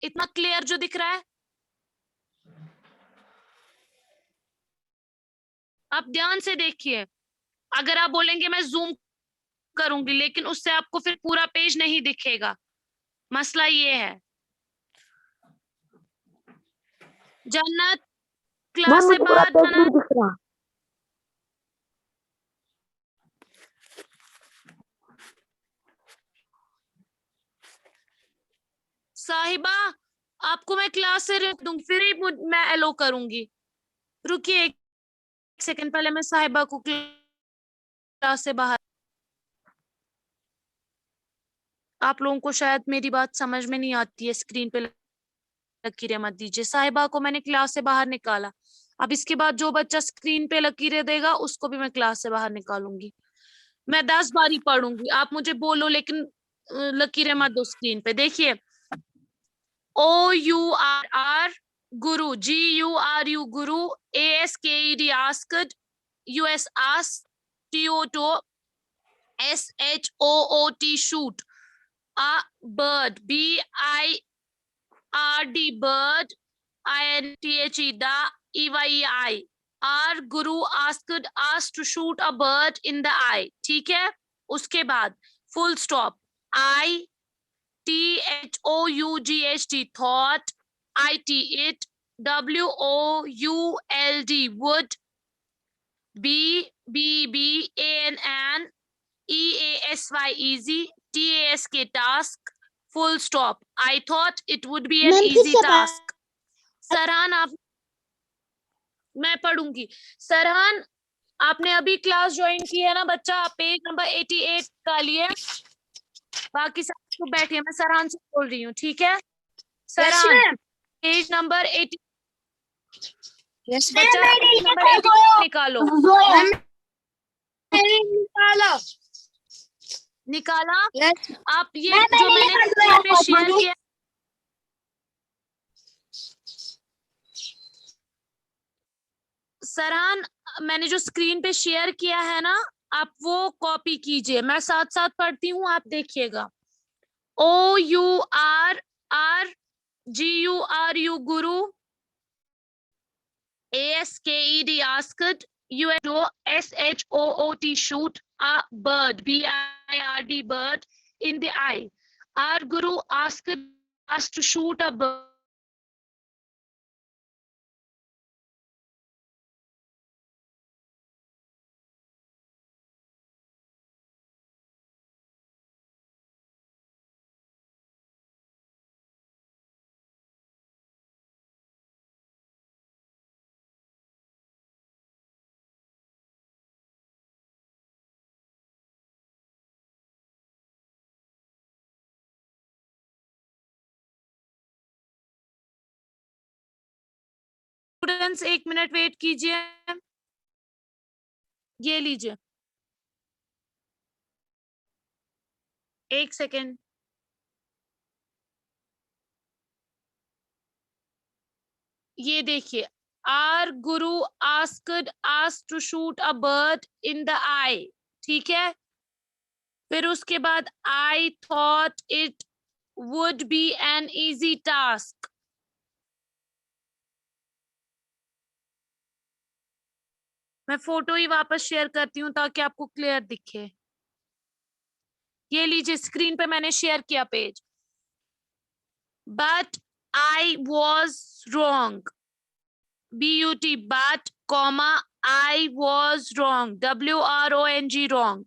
इतना क्लियर जो दिख रहा है? आप ध्यान से देखिए। अगर आप बोलेंगे मैं जूम करूंगी, लेकिन उससे आपको फिर पूरा पेज नहीं दिखेगा। मसला ये है। जन्नत, मैम क्लास से मुझे पूरा बाहर पेज जाना नहीं है। दिख रहा। साहिबा, आपको मैं क्लास से रोक दूंगी, फिर ही मैं एलो करूंगी। रुकिए एक सेकंड, पहले मैं साहिबा को क्लास से बाहर। आप लोगों को शायद मेरी बात समझ में नहीं आती है। स्क्रीन पे लकीरें मत दीजिए। साहिबा को मैंने क्लास से बाहर निकाला। अब इसके बाद जो बच्चा स्क्रीन पे लकीरें देगा उसको भी मैं क्लास से बाहर निकालूंगी। मैं 10 बारी पढ़ूंगी, आप मुझे बोलो, लेकिन लकीरें मत दो स्क्रीन पे। देखिए, OURR Guru, GURU Guru, ASKED asked, US asked, TOTO, SHOOT shoot, a bird, BIRD bird, INTHE da, EYEI, our guru asked us to shoot a bird in the eye. ठीक है? उसके बाद full stop, THOUGHT thought, IT it, WOULD would, BBBANN, EASY easy, TASK task, full stop. I thought it would be an ma'am फिर easy से task. सरहान, आप, मैं पढ़ूंगी। सरहान, आपने अभी क्लास ज्वाइन की है ना बच्चा? आप पेज नंबर 88 का लिए। बाकी सब तो बैठिए, मैं सरहान से बोल रही हूँ, ठीक है? सरहान, पेज नंबर 80, बच्चा पेज नंबर 88 निकालो। निकाला? आप ये जो मैंने स्क्रीन पे शेयर किया, सरहान, मैंने जो स्क्रीन पे शेयर किया है ना, आप वो कॉपी कीजिए। मैं साथ साथ पढ़ती हूँ, आप देखिएगा। OURRGURU Guru, ASKED asked, SHOOT shoot, a bird, BIRD bird, in the eye. Our guru asked us to shoot a bird. Students 1 minute wait कीजिए। ये लीजिए, 1 सेकेंड। ये देखिए, our guru asked us to shoot a bird in the eye, ठीक है? फिर उसके बाद I thought it would be an easy task. मैं फोटो ही वापस शेयर करती हूँ ताकि आपको क्लियर दिखे। ये लीजिए, स्क्रीन पे मैंने शेयर किया page. But I was wrong, BUT, but, comma, I was wrong, WRONG, wrong,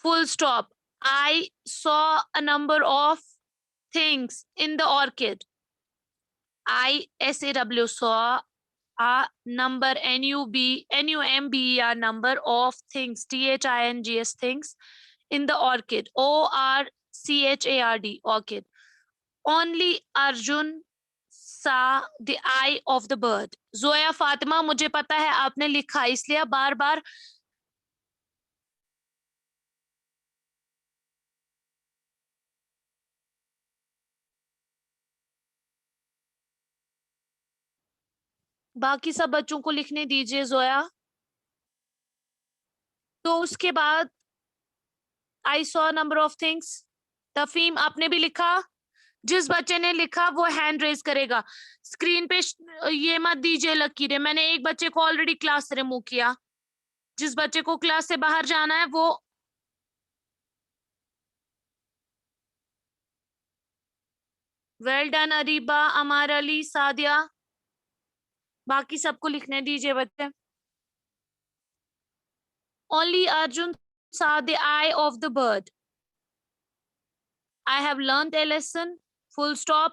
full stop. I saw a number of things in the orchid. SAW, saw a number, NUMBER, number of things, THINGS, things in the orchid, ORCHARD, orchid. Only Arjun saw the eye of the bird. Zoya Fatima, मुझे पता है आपने लिखा, इसलिए बार बार बाकी सब बच्चों को लिखने दीजिए। जोया, तो उसके बाद I saw number of things. Tafim, आपने भी लिखा? जिस बच्चे ने लिखा वो हैंड रेज करेगा। स्क्रीन पे ये मत दीजिए लकीरें, मैंने एक बच्चे को ऑलरेडी क्लास से रिमूव किया। जिस बच्चे को क्लास से बाहर जाना है वो वेल डन अरीबा, अमार अली, सादिया, बाकी सबको लिखने दीजिए बच्चे। Only Arjun saw the eye of the bird. I have learned a lesson. Full stop.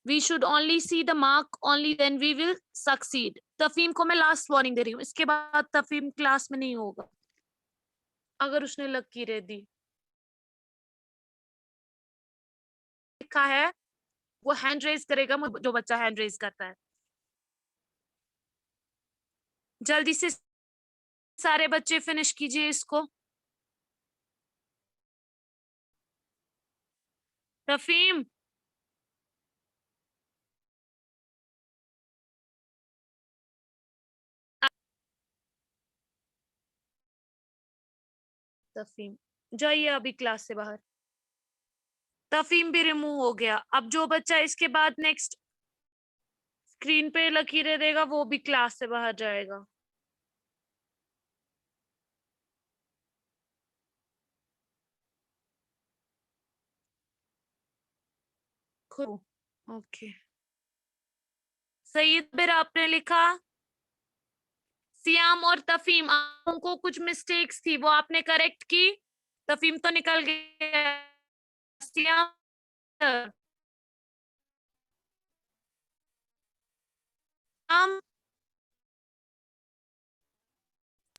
We should only see the mark, only then we will succeed. तफीम को मैं लास्ट वार्निंग दे रही हूँ, इसके बाद तफीम क्लास में नहीं होगा अगर उसने लकीरें दी। लिखा है वो हैंड रेज करेगा, जो बच्चा हैंड रेज करता है। जल्दी से सारे बच्चे फिनिश कीजिए इसको। तफीम, तफीम जाइए अभी क्लास से बाहर। तफीम भी रिमूव हो गया। अब जो बच्चा इसके बाद नेक्स्ट स्क्रीन पे लकीरें देगा वो भी क्लास से बाहर जाएगा। ओके सईद बिर आपने लिखा। सियाम और तफीम को कुछ मिस्टेक्स थी वो आपने करेक्ट की। तफीम तो निकल गया। सियाम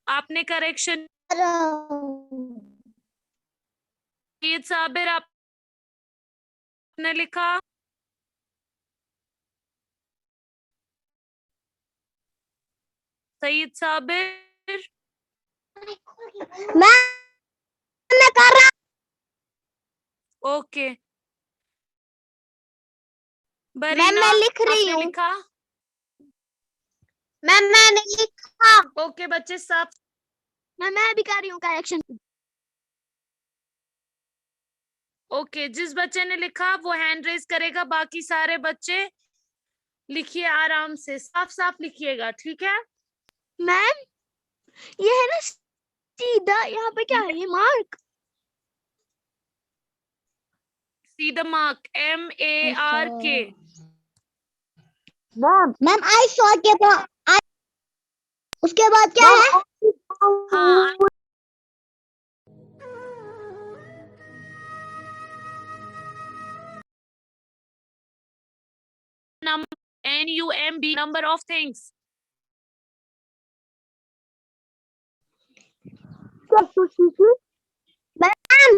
आपने करेक्शन। सईद साबिर आपने लिखा। सईद साबिर मैं कर रहा। ओके मैं लिख रही हूँ। लिखा। मैंने लिखा। ओके बच्चे सब। मैं भी कर रही हूँ करेक्शन। ओके जिस बच्चे ने लिखा वो हैंड रेज करेगा, बाकी सारे बच्चे लिखिए आराम से, साफ साफ लिखिएगा, ठीक है। मैम ये है ना सीधा, यहाँ पे क्या है ये mark? See the mark, MARK। Ma'am I saw के बाद उसके बाद क्या है? हाँ NUMB, number of things. Ma'am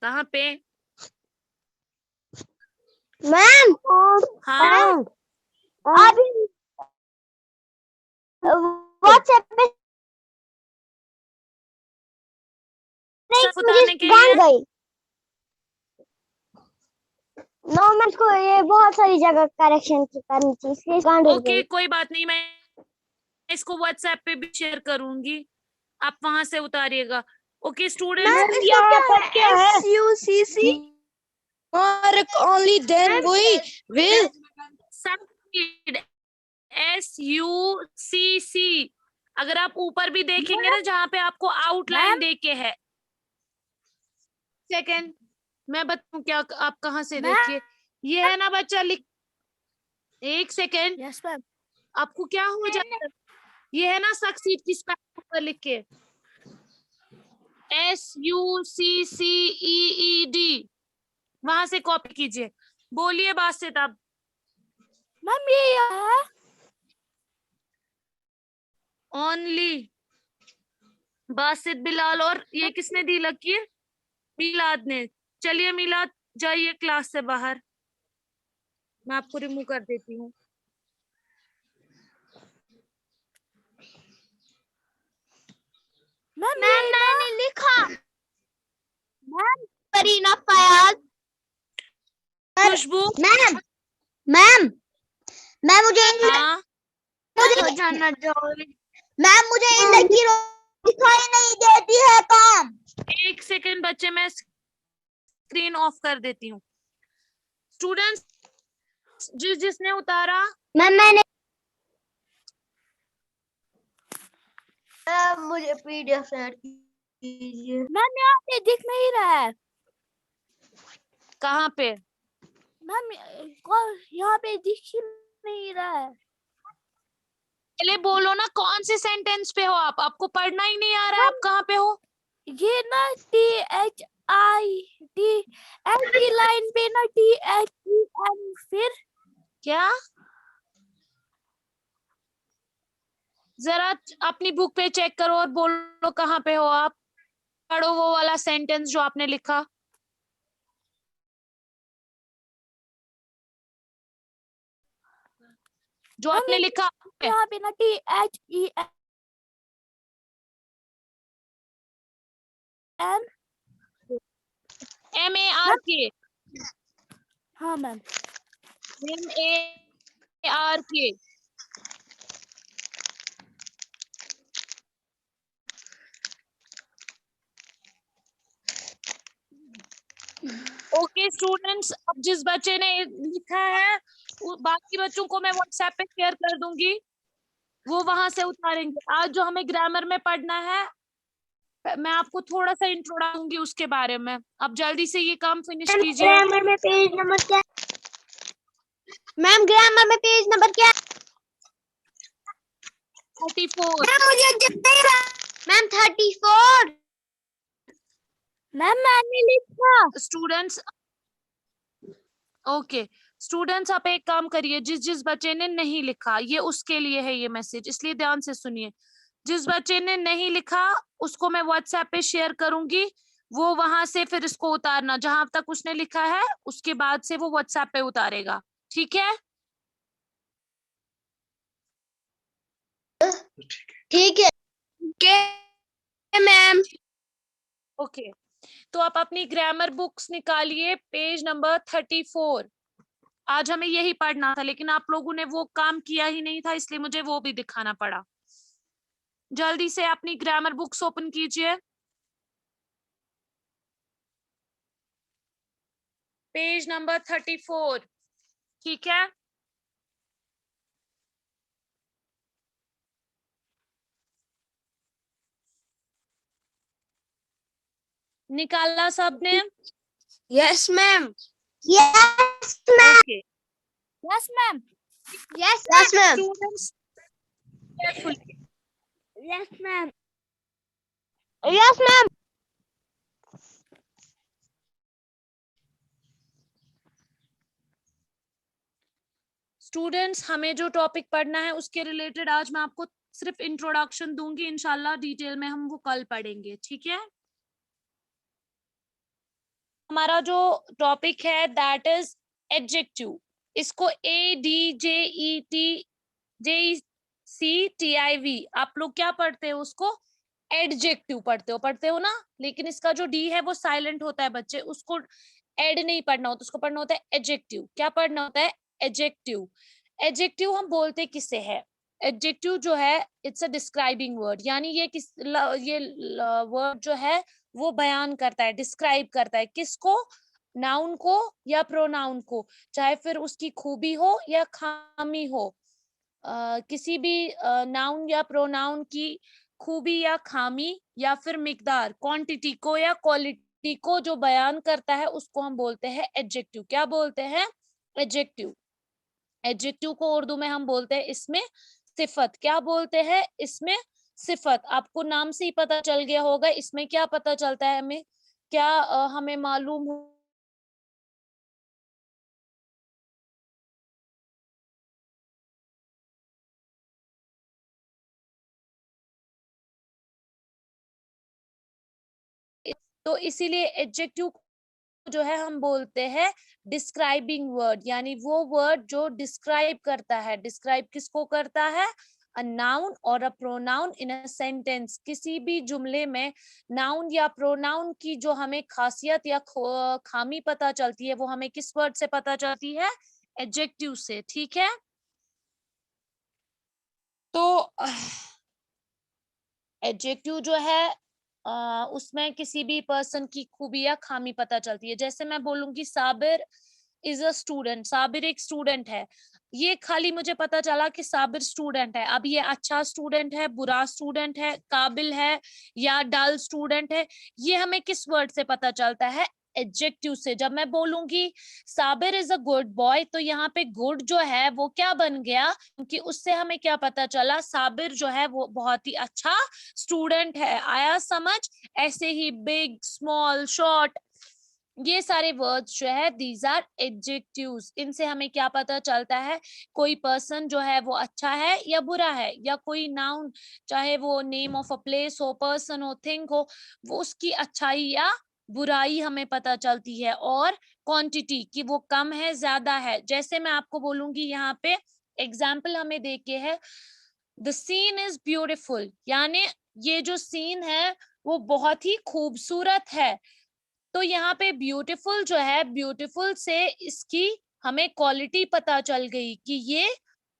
कहाँ पे? मैम हाँ अभी व्हाट्सएप पे बताने के गान लिए। गई। नो मैं इसको ये बहुत सारी जगह करेक्शन करनी चाहिए, इसलिए गान ओके कोई बात नहीं, मैं इसको व्हाट्सएप पे भी शेयर करूंगी, आप वहां से उतारिएगा। ओके स्टूडेंट्स, क्या है? SUCC mark only then we will succeed, SUCC। अगर आप ऊपर भी देखेंगे ना जहाँ पे आपको आउटलाइन देके है, सेकंड मैं बताऊं क्या, आप कहाँ से देखिए, ये है ना बच्चा लिख, एक सेकंड। यस मैम आपको क्या हो जाता है, ये है ना सक्सीड किस पर लिख के, SUCCEED, वहां से कॉपी कीजिए। बोलिए बासित आप। मैम ये है ओनली बासित, बिलाल, और ये किसने दी लकीर? मिलाद ने। चलिए मिलाद जाइए क्लास से बाहर, मैं आपको रिमूव कर देती हूँ। मैम मैंने लिखा। मैम करीना फयाज। खुशबू मैम मैम मैम मुझे हाँ जानना मैम मुझे इन लकीरों दिखाई नहीं देती है काम। एक सेकंड बच्चे, मैं स्क्रीन ऑफ कर देती हूँ। स्टूडेंट्स जिसने उतारा, मैम मैंने मुझे पीडीएफ सेंड कीजिए। मैम यहाँ पे दिख नहीं रहा है। कहाँ पे? मैम यहाँ पे दिख ही नहीं रहा है। पहले बोलो ना कौन से सेंटेंस पे हो आप, आपको पढ़ना ही नहीं आ रहा है, आप कहाँ पे हो? ये ना THIT लाइन पे ना THEN फिर क्या? जरा अपनी बुक पे चेक करो और बोलो कहाँ पे हो आप। पढ़ो वो वाला सेंटेंस जो आपने लिखा। जो आपने लिखा यहाँ पे ना THEN MARK। हाँ मैम। MARK। ओके स्टूडेंट्स, अब जिस बच्चे ने लिखा है बाकी बच्चों को मैं व्हाट्सएप पे शेयर कर दूंगी, वो वहां से उतारेंगे। आज जो हमें ग्रामर में पढ़ना है, मैं आपको थोड़ा सा इंट्रोडक्शन दूंगी उसके बारे में। अब जल्दी से ये काम फिनिश कीजिए। ग्रामर में पेज नंबर क्या? मैम ग्रामर में पेज नंबर क्या? 34। मैम 34। मैम मैंने लिखा। स्टूडेंट्स ओके स्टूडेंट्स, आप एक काम करिए, जिस जिस बच्चे ने नहीं लिखा, ये उसके लिए है ये मैसेज, इसलिए ध्यान से सुनिए। जिस बच्चे ने नहीं लिखा उसको मैं व्हाट्सएप पे शेयर करूंगी, वो वहां से फिर इसको उतारना, जहां तक उसने लिखा है उसके बाद से वो व्हाट्सएप पे उतारेगा, ठीक है? ठीक है मैम। ओके तो आप अपनी ग्रामर बुक्स निकालिए, पेज नंबर 34। आज हमें यही पढ़ना था, लेकिन आप लोगों ने वो काम किया ही नहीं था, इसलिए मुझे वो भी दिखाना पड़ा। जल्दी से अपनी ग्रामर बुक्स ओपन कीजिए, पेज नंबर 34, ठीक है? निकाला सबने? Yes ma'am. Yes ma'am. Okay yes ma'am. Yes ma'am. Students carefully, yes ma'am. Yes ma'am. Students हमें जो टॉपिक पढ़ना है उसके रिलेटेड आज मैं आपको सिर्फ इंट्रोडक्शन दूंगी, इंशाल्लाह डिटेल में हम वो कल पढ़ेंगे, ठीक है? हमारा जो टॉपिक है दैट इज एडजेक्टिव। इसको ADJETJECTIV आप लोग क्या पढ़ते हो, उसको एडजेक्टिव पढ़ते हो ना, लेकिन इसका जो डी है वो साइलेंट होता है बच्चे, उसको एड नहीं पढ़ना होता, उसको पढ़ना होता है एडजेक्टिव। क्या पढ़ना होता है? एडजेक्टिव। एडजेक्टिव हम बोलते किसे है? एडजेक्टिव जो है इट्स अ डिस्क्राइबिंग वर्ड, यानी ये वर्ड जो है वो बयान करता है, डिस्क्राइब करता है किसको? नाउन को या प्रोनाउन को, चाहे फिर उसकी खूबी हो या खामी हो। किसी भी नाउन या प्रोनाउन की खूबी या खामी या फिर मिकदार, क्वांटिटी को या क्वालिटी को जो बयान करता है उसको हम बोलते हैं एडजेक्टिव। क्या बोलते हैं? एडजेक्टिव। एडजेक्टिव को उर्दू में हम बोलते हैं इसमें सिफत। क्या बोलते हैं? इसमें सिफत। आपको नाम से ही पता चल गया होगा इसमें क्या पता चलता है हमें, क्या हमें मालूम हो तो इसीलिए एडजेक्टिव जो है हम बोलते हैं डिस्क्राइबिंग वर्ड, यानी वो वर्ड जो डिस्क्राइब करता है। डिस्क्राइब किसको करता है? अ नाउन और a pronoun in a sentence. किसी भी जुमले में नाउन या प्रोनाउन की जो हमें खासियत या खामी पता चलती है वो हमें किस वर्ड से पता चलती है? एडजेक्टिव से, ठीक है? तो एडजेक्टिव जो है उसमें किसी भी पर्सन की खूबी या खामी पता चलती है। जैसे मैं बोलूंगी Sabir is a student, Sabir एक स्टूडेंट है, ये खाली मुझे पता चला कि साबिर स्टूडेंट है। अब ये अच्छा स्टूडेंट है, बुरा स्टूडेंट है, काबिल है या डल स्टूडेंट है, ये हमें किस वर्ड से पता चलता है? एडजेक्टिव से। जब मैं बोलूंगी Sabir is a good boy, तो यहाँ पे गुड जो है वो क्या बन गया? क्योंकि उससे हमें क्या पता चला? साबिर जो है वो बहुत ही अच्छा स्टूडेंट है। आया समझ? ऐसे ही बिग, स्मॉल, शॉर्ट, ये सारे वर्ड्स जो है दीज आर एडजेक्टिव्स। इनसे हमें क्या पता चलता है? कोई पर्सन जो है वो अच्छा है या बुरा है, या कोई नाउन, चाहे वो नेम ऑफ अ प्लेस हो, पर्सन हो, थिंग हो, वो उसकी अच्छाई या बुराई हमें पता चलती है। और क्वांटिटी कि वो कम है, ज्यादा है। जैसे मैं आपको बोलूंगी यहाँ पे एग्जाम्पल हमें दे के है, द सीन इज ब्यूटिफुल, यानी ये जो सीन है वो बहुत ही खूबसूरत है। तो यहाँ पे ब्यूटीफुल जो है, ब्यूटीफुल से इसकी हमें क्वालिटी पता चल गई कि ये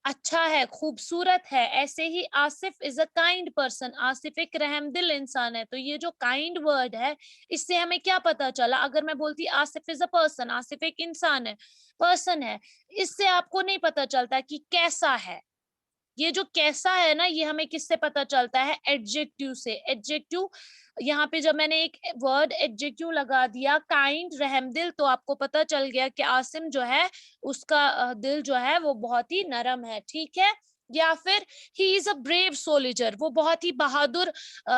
अच्छा है, खूबसूरत है। ऐसे ही Asif is a kind person, Asif एक रहमदिल इंसान है। तो ये जो काइंड वर्ड है, इससे हमें क्या पता चला? अगर मैं बोलती Asif is a person, Asif एक इंसान है, पर्सन है, इससे आपको नहीं पता चलता कि कैसा है। ये जो कैसा है ना, ये हमें किससे पता चलता है? एडजेक्टिव से। एडजेक्टिव, यहाँ पे जब मैंने एक वर्ड एडजेक्टिव लगा दिया काइंड, रहमदिल, तो आपको पता चल गया कि आसिम जो है उसका दिल जो है वो बहुत ही नरम है। ठीक है? या फिर he is a brave soldier, वो बहुत ही बहादुर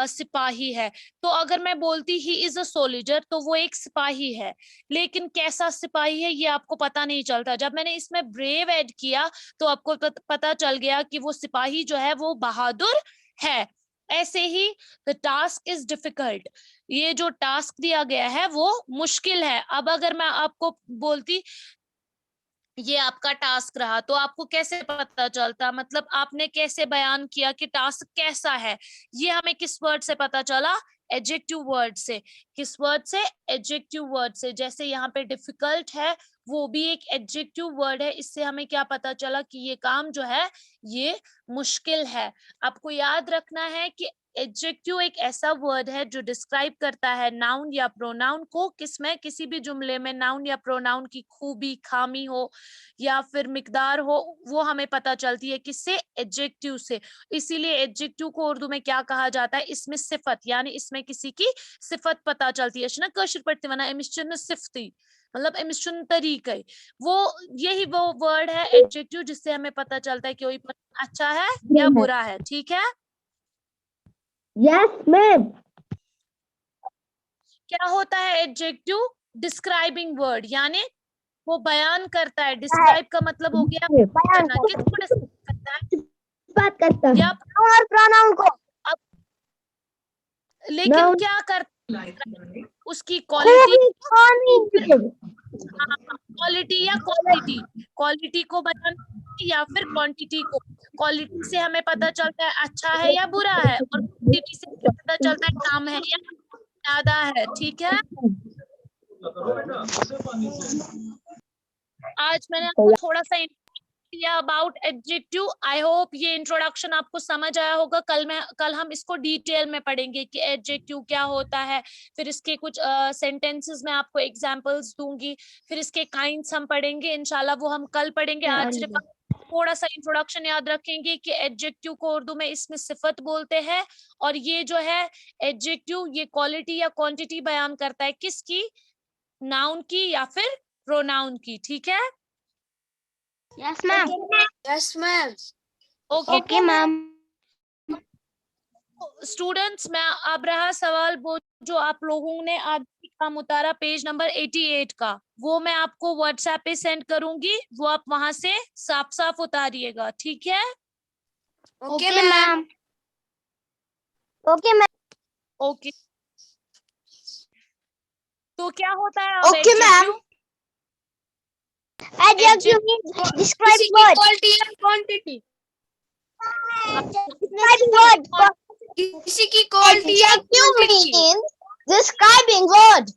सिपाही है। तो अगर मैं बोलती ही इज अ सोल्जर, तो वो एक सिपाही है, लेकिन कैसा सिपाही है ये आपको पता नहीं चलता। जब मैंने इसमें ब्रेव ऐड किया तो आपको पता चल गया कि वो सिपाही जो है वो बहादुर है। ऐसे ही द टास्क इज डिफिकल्ट, ये जो टास्क दिया गया है वो मुश्किल है। अब अगर मैं आपको बोलती ये आपका टास्क रहा, तो आपको कैसे पता चलता? मतलब आपने कैसे बयान किया कि टास्क कैसा है? ये हमें किस वर्ड से पता चला? एडजेक्टिव वर्ड से। किस वर्ड से? एडजेक्टिव वर्ड से। जैसे यहाँ पे डिफिकल्ट है, वो भी एक एडजेक्टिव वर्ड है, इससे हमें क्या पता चला? कि ये काम जो है ये मुश्किल है। आपको याद रखना है कि एडजेक्टिव एक ऐसा वर्ड है जो डिस्क्राइब करता है नाउन या प्रोनाउन को। किसमें? किसी भी जुमले में नाउन या प्रोनाउन की खूबी, खामी हो या फिर मिकदार हो, वो हमें पता चलती है किससे? एडजेक्टिव से। इसीलिए एडजेक्टिव को उर्दू में क्या कहा जाता है? इसमें सिफत, यानी इसमें किसी की सिफत पता चलती है ना। कशिर पढ़ती वना एमिशन सिफती, मतलब एमिशन तरीके, वो यही वो वर्ड है एडजेक्टिव जिससे हमें पता चलता है कि कोई अच्छा है या बुरा है। ठीक है? Yes ma'am. क्या होता है एडजेक्टिव? डिस्क्राइबिंग वर्ड, यानी वो बयान करता है। डिस्क्राइब का मतलब हो गया बयान करना। किसको डिस्क्राइब करता है? बात करता है या और प्रोनाउन को। अब, लेकिन नाउन क्या कर, उसकी क्वालिटी, खूबी खानी। क्वालिटी या क्वांटिटी, क्वालिटी को बयान या फिर क्वांटिटी को। क्वालिटी से हमें पता चलता है अच्छा है या बुरा है, और क्वांटिटी से हमें पता चलता है कम है या ज्यादा है। ठीक है? आज मैंने आपको थोड़ा सा या अबाउट एडजेक्टिव। आई होप ये इंट्रोडक्शन आपको समझ आया होगा। कल हम इसको डिटेल में पढ़ेंगे कि एडजेक्टिव क्या होता है। फिर इसके कुछ सेंटेंसेस में आपको एग्जांपल्स दूंगी। फिर इसके काइंड्स हम पढ़ेंगे इंशाल्लाह, वो हम कल पढ़ेंगे। आज सिर्फ थोड़ा सा इंट्रोडक्शन याद रखेंगे कि एडजेक्टिव को उर्दू में इसमें सिफत बोलते हैं। और ये जो है एडजेक्टिव, ये क्वालिटी या क्वांटिटी बयान करता है किसकी? नाउन की या फिर प्रोनाउन की। ठीक है? Yes ma'am. Yes ma'am. Okay okay ma'am. Students, मैं अब रहा सवाल वो जो आप लोगों ने आज काम उतारा पेज नंबर 88 का, वो मैं आपको व्हाट्सएप पे सेंड करूंगी। वो आप वहां से साफ साफ उतारिएगा। ठीक है? Okay ma'am. Okay ma'am. Okay. तो क्या होता है अब okay ma'am. Adjective? Adjective means describing word. Quality या क्वांटिटी? Describing word. किसी की क्वालिटी या adjective quantity? Means describing word.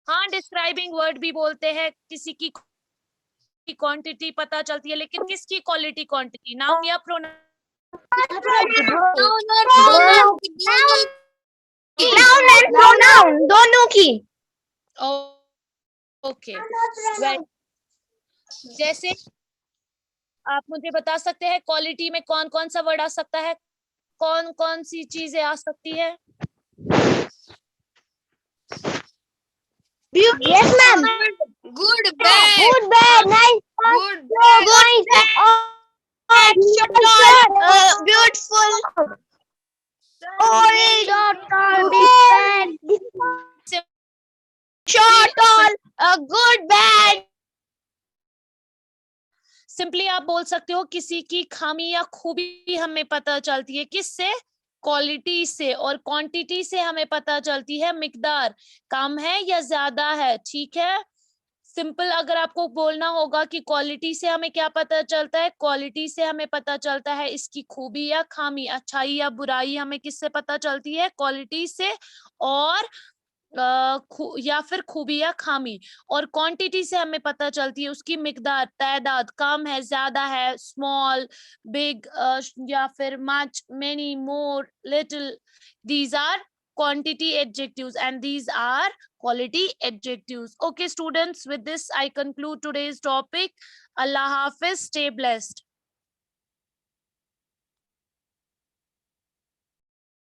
हाँ, डिस्क्राइबिंग वर्ड भी बोलते हैं। किसी की क्वांटिटी पता चलती है, लेकिन किसकी क्वालिटी क्वांटिटी? नाउन या प्रोनाउन? नाउन और प्रोनाउन नाउन एंड प्रोनाउन दोनों की। ओके, जैसे आप मुझे बता सकते हैं क्वालिटी में कौन कौन सा वर्ड आ सकता है, कौन कौन सी चीजें आ सकती है? Yes, ma'am. Good, bad. Good, bad, nice, Good, nice, beautiful, old, different, short, tall, good, bad. Simply आप बोल सकते हो किसी की खामी या खूबी हमें पता चलती है किससे? क्वालिटी से। और क्वांटिटी से हमें पता चलती है मिकदार, कम है या ज्यादा है। ठीक है, सिंपल अगर आपको बोलना होगा कि क्वालिटी से हमें क्या पता चलता है, क्वालिटी से हमें पता चलता है इसकी खूबी या खामी, अच्छाई या बुराई हमें किससे पता चलती है? क्वालिटी से। और या फिर खूबी या खामी। और क्वांटिटी से हमें पता चलती है उसकी मिकदार, तादाद, कम है, ज्यादा है, स्मॉल, बिग, या फिर much, many, more, little. These are quantity adjectives and these are quality adjectives. Okay students, with this I conclude today's topic. Allah Hafiz, stay blessed.